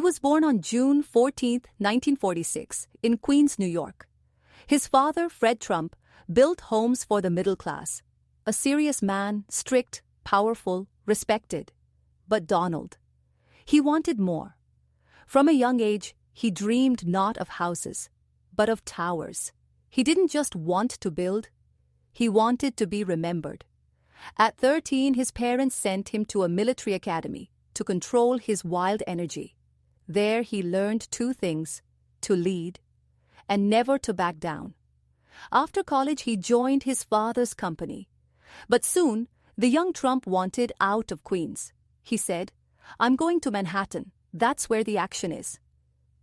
was born on June 14, 1946, in Queens, New York. His father, Fred Trump, built homes for the middle class. A serious man, strict, powerful, respected. But Donald, he wanted more. From a young age, he dreamed not of houses, but of towers. He didn't just want to build, he wanted to be remembered. At 13, his parents sent him to a military academy to control his wild energy. There he learned two things: to lead and never to back down. After college, he joined his father's company. But soon, the young Trump wanted out of Queens. He said, "I'm going to Manhattan. That's where the action is."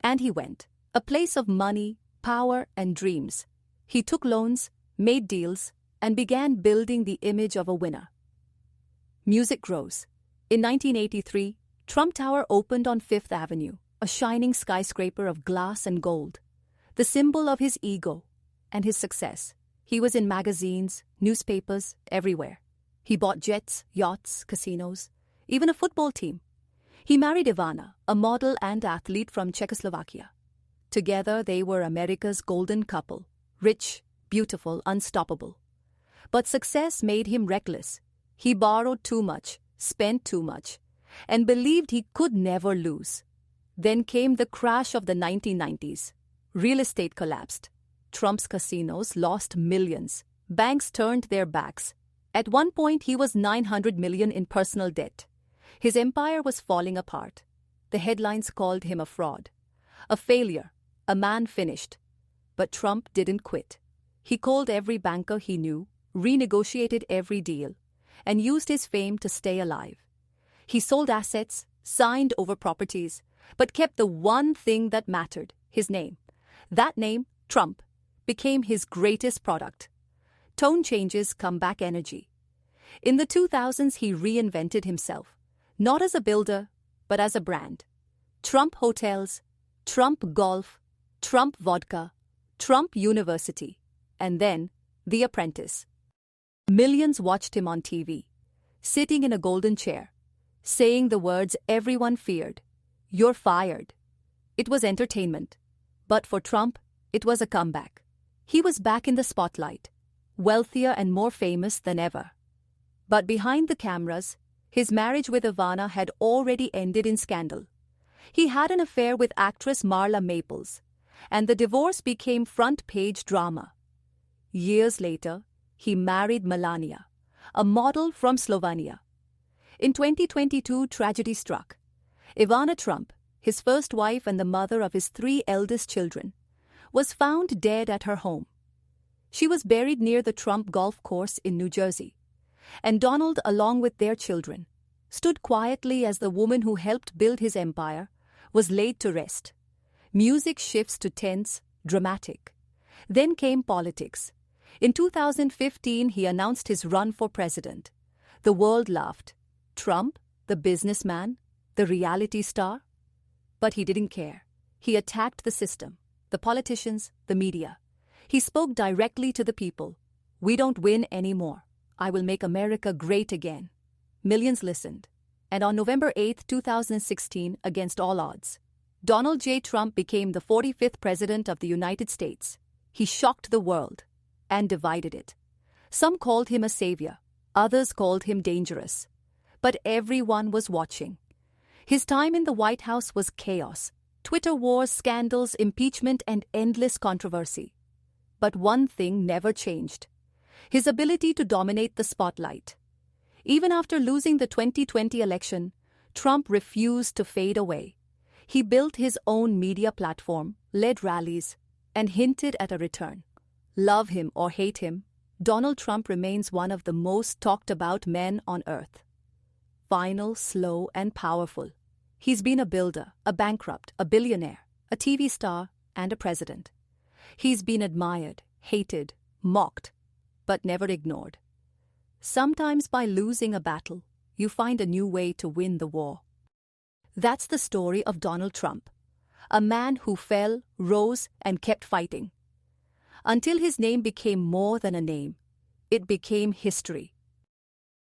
And he went, a place of money, power, and dreams. He took loans, made deals, and began building the image of a winner. Music grows. In 1983, Trump Tower opened on Fifth Avenue, a shining skyscraper of glass and gold, the symbol of his ego and his success. He was in magazines, newspapers, everywhere. He bought jets, yachts, casinos, even a football team. He married Ivana, a model and athlete from Czechoslovakia. Together, they were America's golden couple, rich, beautiful, unstoppable. But success made him reckless. He borrowed too much, spent too much, and believed he could never lose. Then came the crash of the 1990s. Real estate collapsed. Trump's casinos lost millions. Banks turned their backs. At one point, he was $900 million in personal debt. His empire was falling apart. The headlines called him a fraud, a failure, a man finished. But Trump didn't quit. He called every banker he knew, renegotiated every deal, and used his fame to stay alive. He sold assets, signed over properties, but kept the one thing that mattered: his name. That name, Trump, became his greatest product. Tone changes, comeback energy. In the 2000s, he reinvented himself, not as a builder, but as a brand. Trump Hotels, Trump Golf, Trump Vodka, Trump University, and then The Apprentice. Millions watched him on TV, sitting in a golden chair, saying the words everyone feared: "You're fired." It was entertainment, but for Trump, it was a comeback. He was back in the spotlight, wealthier and more famous than ever. But behind the cameras, his marriage with Ivana had already ended in scandal. He had an affair with actress Marla Maples, and the divorce became front-page drama. Years later, he married Melania, a model from Slovenia. In 2022, tragedy struck. Ivana Trump, his first wife and the mother of his 3 eldest children, was found dead at her home. She was buried near the Trump golf course in New Jersey. And Donald, along with their children, stood quietly as the woman who helped build his empire was laid to rest. Music shifts to tense, dramatic. Then came politics. In 2015, he announced his run for president. The world laughed. Trump, the businessman, the reality star? But he didn't care. He attacked the system, the politicians, the media. He spoke directly to the people. "We don't win anymore. I will make America great again." Millions listened. And on November 8, 2016, against all odds, Donald J. Trump became the 45th President of the United States. He shocked the world and divided it. Some called him a savior. Others called him dangerous. But everyone was watching. His time in the White House was chaos. Twitter wars, scandals, impeachment, and endless controversy. But one thing never changed: his ability to dominate the spotlight. Even after losing the 2020 election, Trump refused to fade away. He built his own media platform, led rallies, and hinted at a return. Love him or hate him, Donald Trump remains one of the most talked about men on earth. Final, slow, and powerful. He's been a builder, a bankrupt, a billionaire, a TV star, and a president. He's been admired, hated, mocked, but never ignored. Sometimes by losing a battle, you find a new way to win the war. That's the story of Donald Trump, a man who fell, rose, and kept fighting. Until his name became more than a name, it became history.